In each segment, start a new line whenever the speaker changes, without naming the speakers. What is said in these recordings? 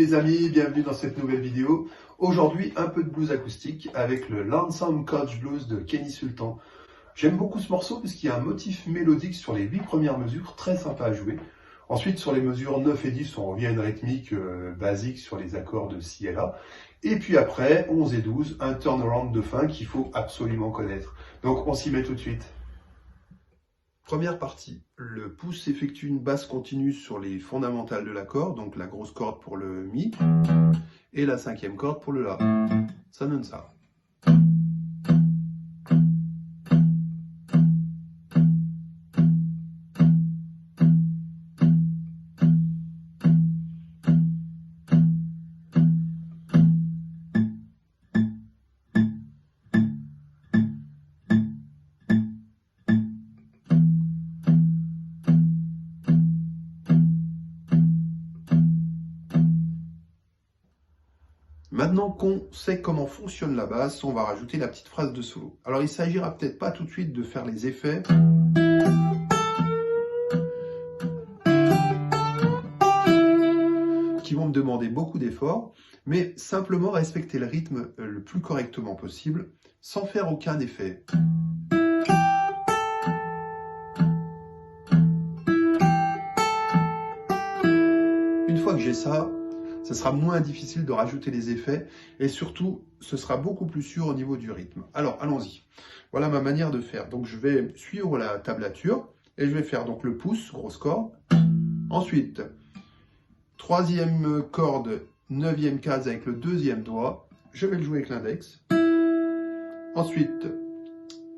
les amis, bienvenue dans cette nouvelle vidéo. Aujourd'hui, un peu de blues acoustique avec le Lonesome Couch Blues de Kenny Sultan. J'aime beaucoup ce morceau parce qu'il y a un motif mélodique sur les 8 premières mesures, très sympa à jouer. Ensuite, sur les mesures 9 et 10, on revient à une rythmique basique sur les accords de Si et La. Et puis après, 11 et 12, un turnaround de fin qu'il faut absolument connaître. Donc on s'y met tout de suite. Première partie, le pouce effectue une basse continue sur les fondamentales de l'accord, donc la grosse corde pour le Mi, et la 5e corde pour le La. Ça donne ça. Maintenant qu'on sait comment fonctionne la basse, on va rajouter la petite phrase de solo. Alors il s'agira peut-être pas tout de suite de faire les effets qui vont me demander beaucoup d'efforts, mais simplement respecter le rythme le plus correctement possible, sans faire aucun effet. Une fois que j'ai ça, ce sera moins difficile de rajouter les effets et surtout, ce sera beaucoup plus sûr au niveau du rythme. Alors, allons-y. Voilà ma manière de faire. Donc, je vais suivre la tablature et je vais faire donc le pouce, grosse corde. Ensuite, 3e corde, 9e case avec le 2e doigt. Je vais le jouer avec l'index. Ensuite,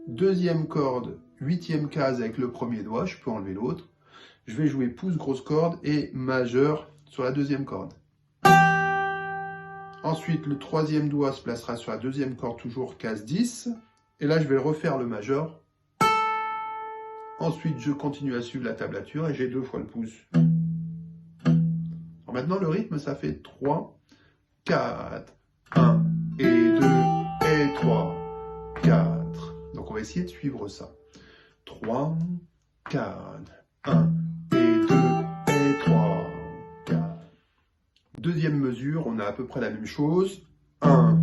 2e corde, 8e case avec le 1er doigt. Je peux enlever l'autre. Je vais jouer pouce, grosse corde et majeur sur la 2e corde. Ensuite, le 3e doigt se placera sur la 2e corde, toujours case 10. Et là, je vais refaire le majeur. Ensuite, je continue à suivre la tablature et j'ai 2 fois le pouce. Alors maintenant, le rythme, ça fait 3, 4, 1 et 2 et 3, 4. Donc, on va essayer de suivre ça. 3, 4, 1 et 2 et 3. Deuxième mesure, on a à peu près la même chose. 1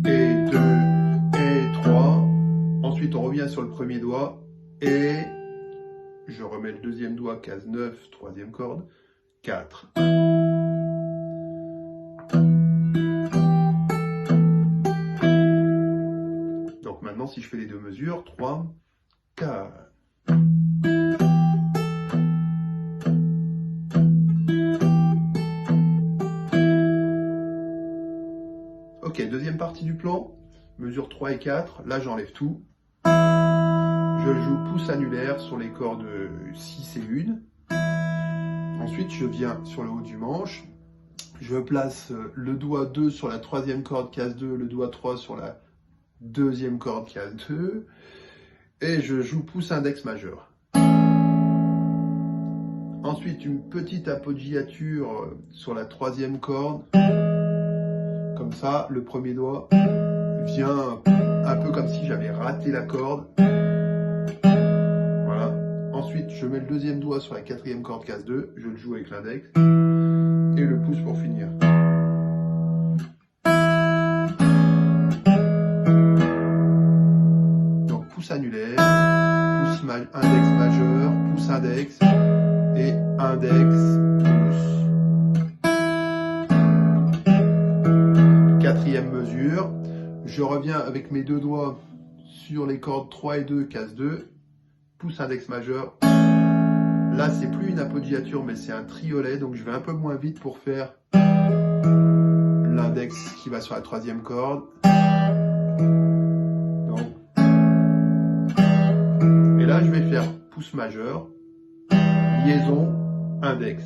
et 2 et 3. Ensuite, on revient sur le premier doigt et je remets le 2e doigt, case 9, 3e corde, 4. Donc maintenant, si je fais les 2 mesures, 3, 4. Ok, deuxième partie du plan, mesure 3 et 4, là j'enlève tout. Je joue pouce annulaire sur les cordes 6 et 1. Ensuite, je viens sur le haut du manche. Je place le doigt 2 sur la 3e corde, case 2, le doigt 3 sur la 2e corde, case 2. Et je joue pouce index majeur. Ensuite, une petite appoggiature sur la 3e corde. Comme ça, le premier doigt vient un peu comme si j'avais raté la corde. Voilà. Ensuite, je mets le 2e doigt sur la 4e corde, case 2. Je le joue avec l'index. Et le pouce pour finir. Donc, pouce annulaire, pouce index majeur, pouce index et index, pouce. 4e mesure, je reviens avec mes 2 doigts sur les cordes 3 et 2, case 2, pouce index majeur. Là, c'est plus une appoggiature, mais c'est un triolet, donc je vais un peu moins vite pour faire l'index qui va sur la 3e corde. Donc. Et là, je vais faire pouce majeur, liaison, index.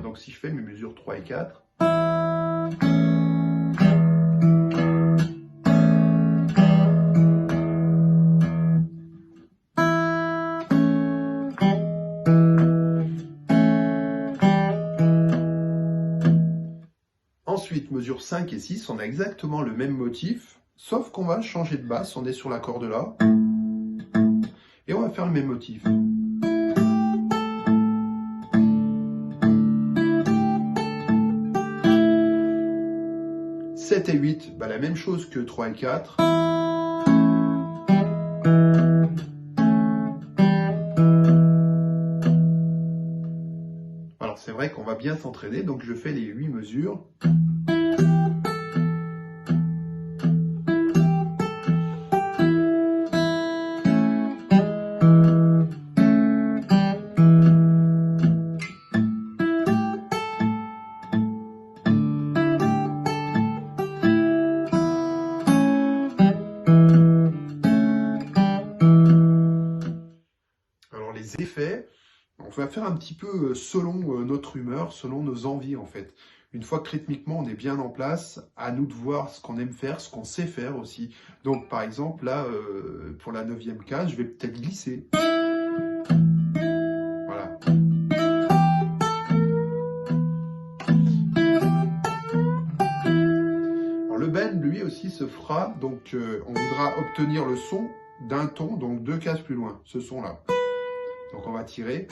Donc si je fais mes mesures 3 et 4, ensuite mesure 5 et 6, on a exactement le même motif, sauf qu'on va changer de basse, on est sur la corde là, et on va faire le même motif. 7 et 8, bah, la même chose que 3 et 4. Alors c'est vrai qu'on va bien s'entraîner, donc je fais les 8 mesures. Alors les effets, on va faire un petit peu selon notre humeur, selon nos envies en fait. Une fois que rythmiquement on est bien en place, à nous de voir ce qu'on aime faire, ce qu'on sait faire aussi. Donc par exemple là, pour la 9e case, je vais peut-être glisser. Voilà. Alors le bend lui aussi se fera, donc on voudra obtenir le son d'un ton, donc 2 cases plus loin, ce son là. Donc on va tirer.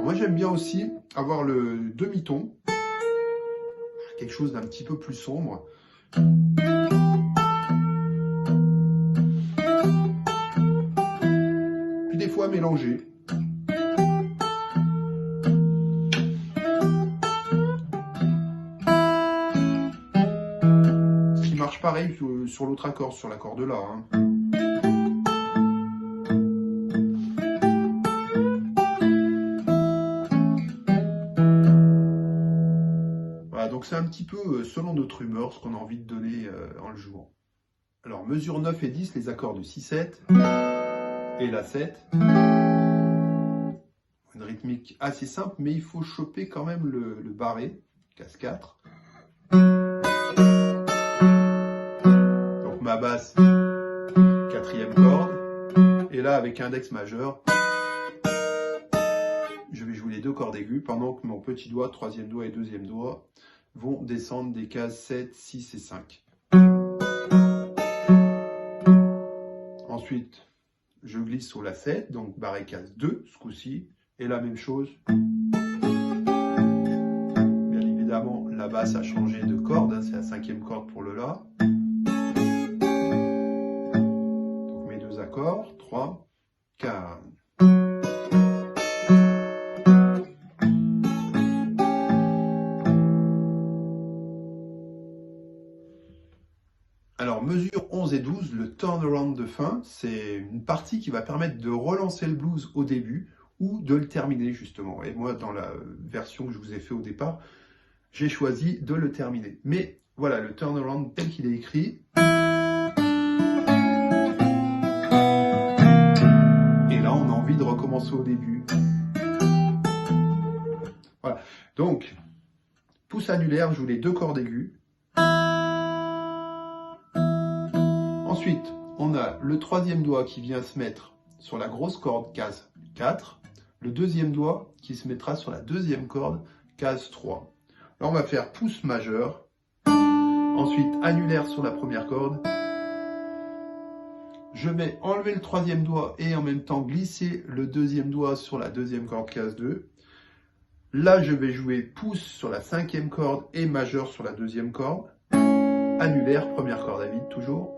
Moi j'aime bien aussi avoir le demi-ton, quelque chose d'un petit peu plus sombre. Puis des fois mélanger. Ce qui marche pareil sur l'autre accord, sur l'accord de La. Hein. Donc c'est un petit peu selon notre humeur, ce qu'on a envie de donner en le jouant. Alors mesure 9 et 10, les accords de 6-7 et la 7. Une rythmique assez simple, mais il faut choper quand même le barré, case 4. Donc ma basse, 4e corde. Et là avec index majeur, je vais jouer les 2 cordes aiguës pendant que mon petit doigt, 3e doigt et 2e doigt vont descendre des cases 7, 6 et 5. Ensuite, je glisse sur la 7, donc barré case 2 ce coup-ci, et la même chose. Bien évidemment, la basse a changé de corde, hein, c'est la 5e corde pour le La. Donc mes 2 accords, 3, 4. Alors, mesure 11 et 12, le turnaround de fin, c'est une partie qui va permettre de relancer le blues au début ou de le terminer justement. Et moi, dans la version que je vous ai fait au départ, j'ai choisi de le terminer. Mais voilà, le turnaround tel qu'il est écrit. Et là, on a envie de recommencer au début. Voilà. Donc, pouce annulaire, je joue les 2 cordes aiguës. Ensuite, on a le 3e doigt qui vient se mettre sur la grosse corde, case 4. Le 2e doigt qui se mettra sur la 2e corde, case 3. Là, on va faire pouce majeur. Ensuite, annulaire sur la première corde. Je vais enlever le 3e doigt et en même temps glisser le 2e doigt sur la 2e corde, case 2. Là, je vais jouer pouce sur la 5e corde et majeur sur la 2e corde. Annulaire, première corde à vide toujours.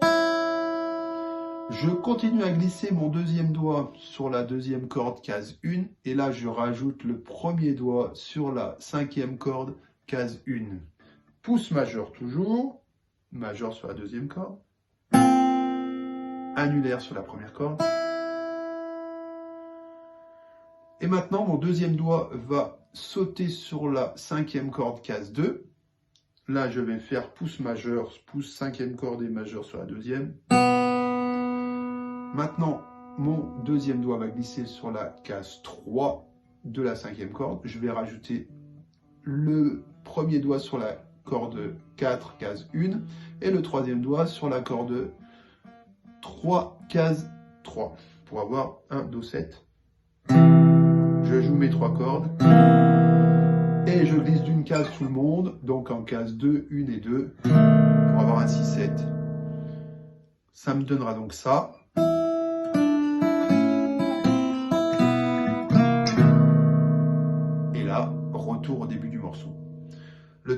Je continue à glisser mon 2e doigt sur la 2e corde, case 1. Et là, je rajoute le 1er doigt sur la 5e corde, case 1. Pouce majeur toujours. Majeur sur la 2e corde. Annulaire sur la première corde. Et maintenant, mon 2e doigt va sauter sur la 5e corde, case 2. Là, je vais faire pouce majeur, pouce 5e corde et majeur sur la 2e. Maintenant, mon 2e doigt va glisser sur la case 3 de la 5e corde. Je vais rajouter le 1er doigt sur la corde 4, case 1, et le 3e doigt sur la corde 3, case 3, pour avoir un Do 7. Je joue mes 3 cordes, et je glisse d'une case tout le monde, donc en case 2, 1 et 2, pour avoir un 6-7. Ça me donnera donc ça.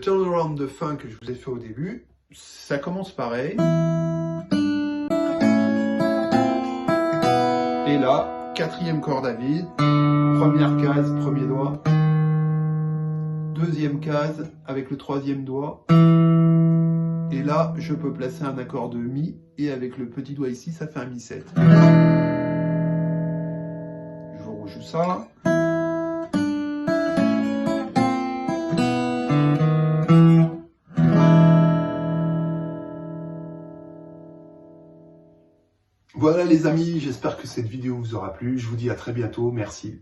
turnaround de fin que je vous ai fait au début, ça commence pareil. Et là, quatrième corde à vide, première case, premier doigt, deuxième case avec le troisième doigt, et là, je peux placer un accord de Mi, et avec le petit doigt ici, ça fait un Mi7. Je vous rejoue ça. Voilà les amis, j'espère que cette vidéo vous aura plu. Je vous dis à très bientôt, merci.